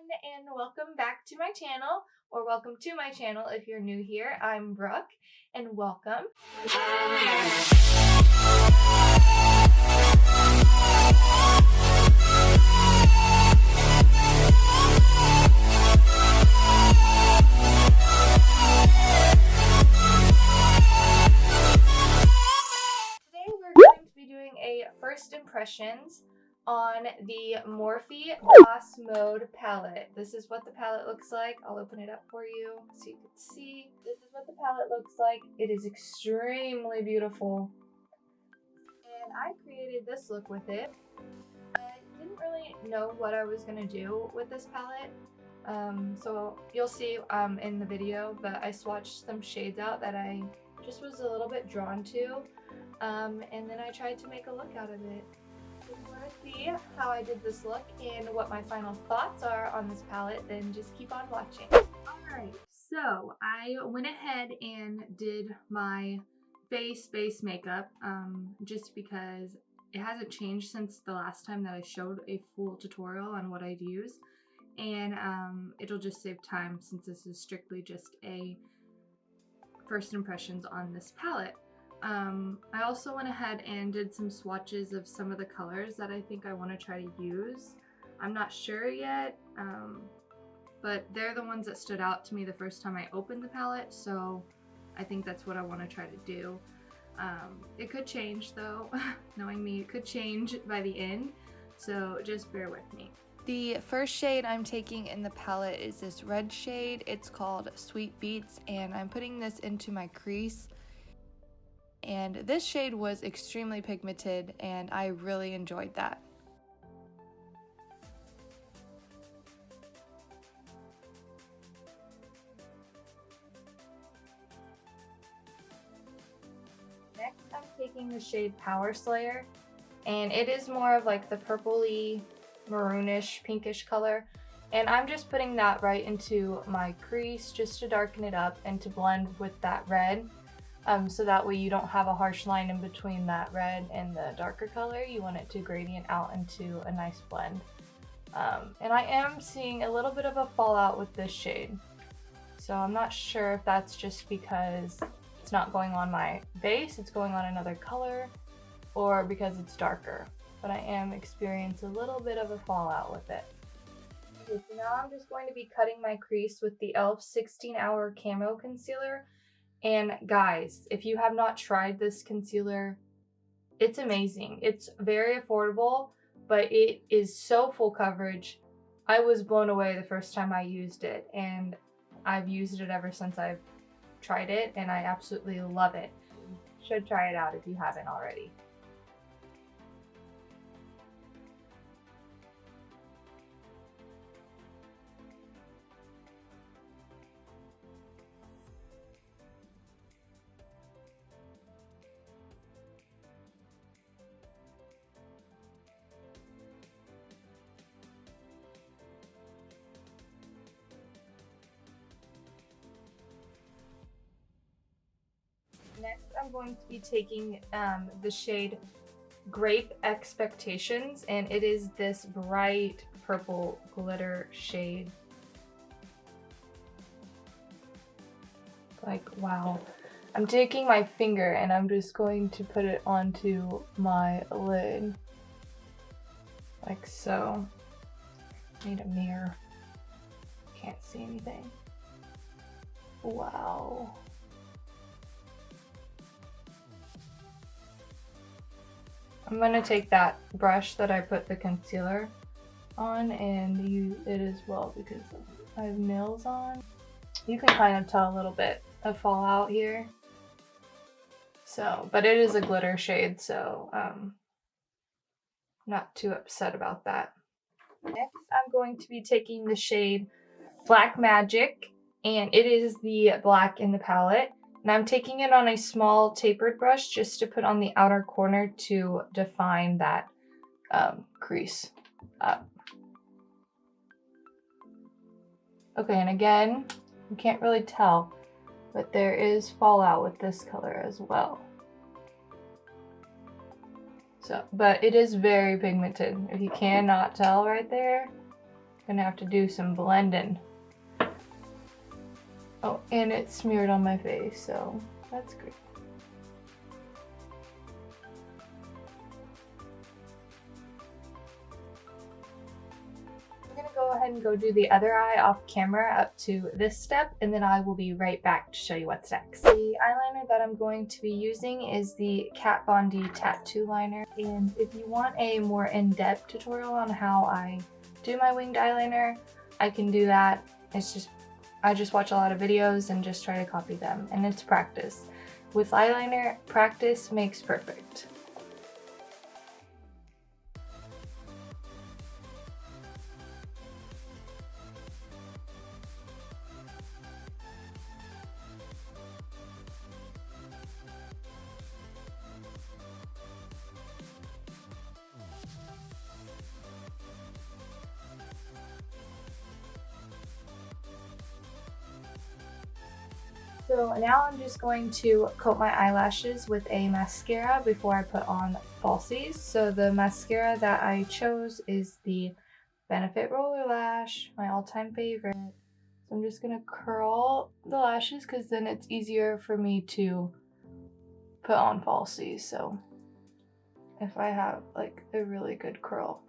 and welcome back to my channel, or welcome to my channel if you're new here. I'm Brooke, and welcome. Today we're going to be doing a first impressions on the Morphe Boss Mode palette. This is what the palette looks like. I'll open it up for you so you can see. This is what the palette looks like. It is extremely beautiful. And I created this look with it. I didn't really know what I was going to do with this palette. So you'll see in the video, but I swatched some shades out that I just was a little bit drawn to. And then I tried to make a look out of it. If you want to see how I did this look and what my final thoughts are on this palette, then just keep on watching. Alright, so I went ahead and did my face base makeup just because it hasn't changed since the last time that I showed a full tutorial on what I'd use, and it'll just save time since this is strictly just a first impressions on this palette. I also went ahead and did some swatches of some of the colors that I think I want to try to use. I'm not sure yet, but they're the ones that stood out to me the first time I opened the palette, so I think that's what I want to try to do. It could change though, knowing me, it could change by the end, so just bear with me. The first shade I'm taking in the palette is this red shade. It's called Sweet Beets, and I'm putting this into my crease. And this shade was extremely pigmented, and I really enjoyed that. Next, I'm taking the shade Power Slayer, and it is more of like the purpley, maroonish, pinkish color. And I'm just putting that right into my crease just to darken it up and to blend with that red. So that way you don't have a harsh line in between that red and the darker color. You want it to gradient out into a nice blend. And I am seeing a little bit of a fallout with this shade. So I'm not sure if that's just because it's not going on my base, it's going on another color, or because it's darker. But I am experiencing a little bit of a fallout with it. Okay, so now I'm just going to be cutting my crease with the e.l.f. 16-Hour Camo Concealer. And guys, if you have not tried this concealer, it's amazing. It's very affordable, but it is so full coverage. I was blown away the first time I used it, and I've used it ever since I've tried it, and I absolutely love it. You should try it out if you haven't already. Next, I'm going to be taking the shade Grape Expectations, and it is this bright purple glitter shade. Like, wow. I'm taking my finger and I'm just going to put it onto my lid. Like so. Need a mirror. Can't see anything. Wow. I'm going to take that brush that I put the concealer on and use it as well because I have nails on. You can kind of tell a little bit of fallout here. So, but it is a glitter shade, so not too upset about that. Next, I'm going to be taking the shade Black Magic, and it is the black in the palette. And I'm taking it on a small tapered brush just to put on the outer corner to define that crease up. Okay, and again, you can't really tell, but there is fallout with this color as well. So, but it is very pigmented. If you cannot tell right there, Gonna have to do some blending. Oh, and it's smeared on my face, so that's great. I'm gonna go ahead and go do the other eye off camera up to this step, and then I will be right back to show you what's next. The eyeliner that I'm going to be using is the Kat Von D Tattoo Liner, and if you want a more in-depth tutorial on how I do my winged eyeliner, I can do that. It's just, I just watch a lot of videos and just try to copy them, and it's practice. With eyeliner, practice makes perfect. So now I'm just going to coat my eyelashes with a mascara before I put on falsies. So the mascara that I chose is the Benefit Roller Lash, my all-time favorite. So I'm just gonna curl the lashes because then it's easier for me to put on falsies. So if I have like a really good curl.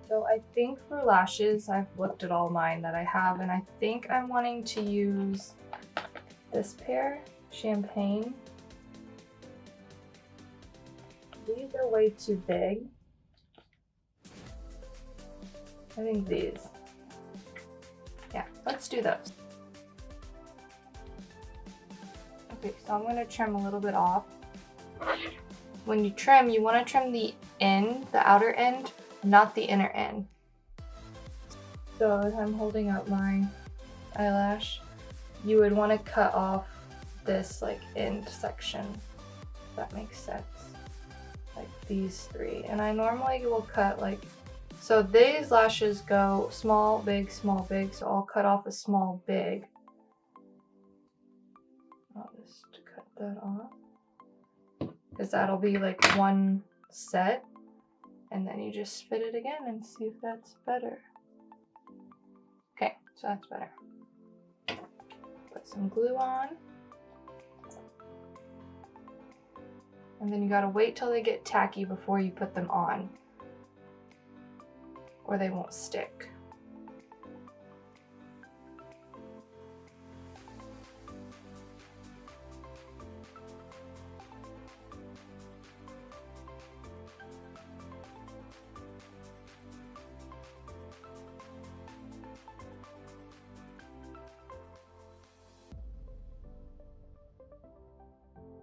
So I think for lashes, I've looked at all mine that I have, and I think I'm wanting to use this pair, Champagne. These are way too big. I think these. Yeah, let's do those. Okay, so I'm gonna trim a little bit off. When you trim, you wanna trim the end, the outer end, not the inner end. So as I'm holding up my eyelash, you would want to cut off this like end section, if that makes sense. Like these three. And I normally will cut like, so these lashes go small, big, so I'll cut off a small, big. I'll just cut that off. Because that'll be like one set. And then you just fit it again and see if that's better. Okay, so that's better. Put some glue on. And then you gotta wait till they get tacky before you put them on, or they won't stick.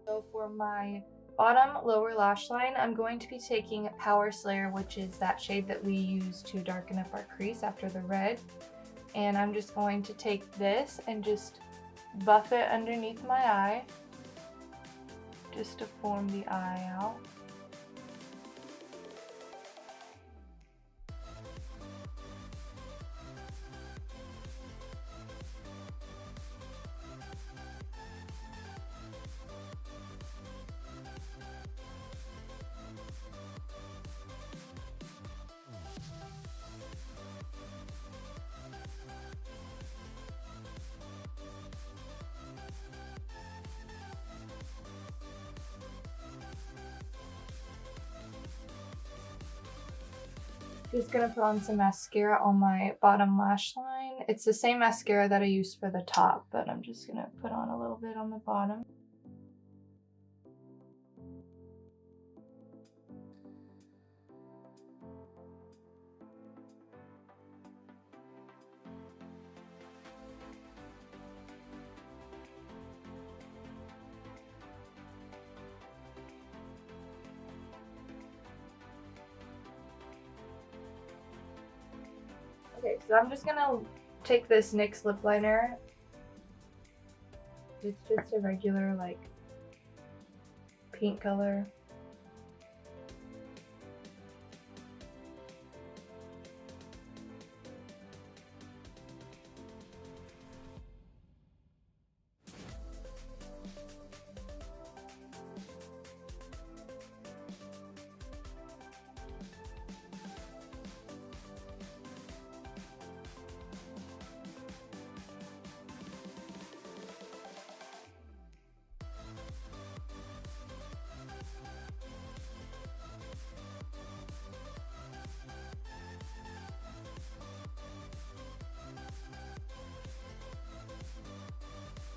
So for my bottom lower lash line, I'm going to be taking Power Slayer, which is that shade that we use to darken up our crease after the red. And I'm just going to take this and just buff it underneath my eye, just to form the eye out. Just gonna put on some mascara on my bottom lash line. It's the same mascara that I used for the top, but I'm just gonna put on a little bit on the bottom. Okay, so I'm just gonna take this NYX lip liner. It's just a regular like pink color.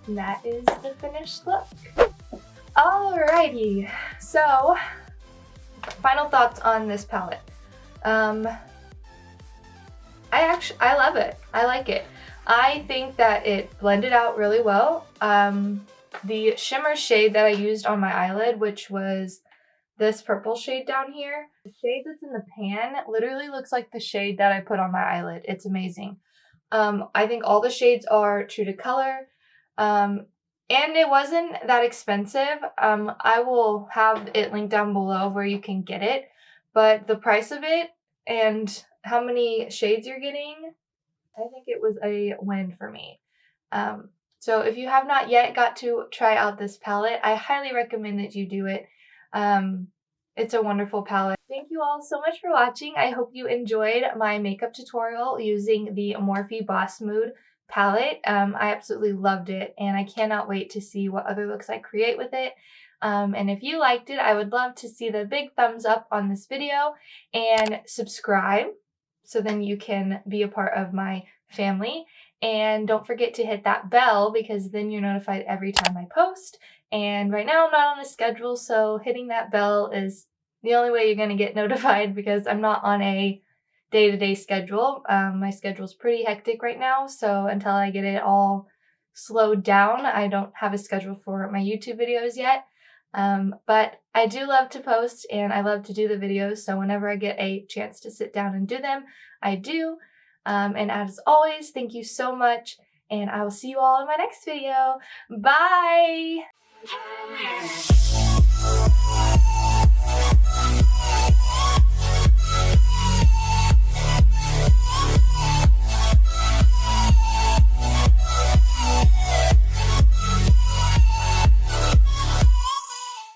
And that is the finished look. Alrighty, so final thoughts on this palette. I love it. I like it. I think that it blended out really well. The shimmer shade that I used on my eyelid, which was this purple shade down here, the shade that's in the pan literally looks like the shade that I put on my eyelid. It's amazing. I think all the shades are true to color. And it wasn't that expensive. I will have it linked down below where you can get it. But the price of it and how many shades you're getting, I think it was a win for me. So if you have not yet got to try out this palette, I highly recommend that you do it. It's a wonderful palette. Thank you all so much for watching. I hope you enjoyed my makeup tutorial using the Morphe Boss Mood palette. I absolutely loved it, and I cannot wait to see what other looks I create with it. And if you liked it, I would love to see the big thumbs up on this video and subscribe so then you can be a part of my family. And don't forget to hit that bell because then you're notified every time I post. And right now I'm not on a schedule, so hitting that bell is the only way you're going to get notified because I'm not on a day-to-day schedule. My schedule's pretty hectic right now, so until I get it all slowed down, I don't have a schedule for my YouTube videos yet. But I do love to post and I love to do the videos, so whenever I get a chance to sit down and do them, I do. And as always, thank you so much, and I will see you all in my next video. Bye!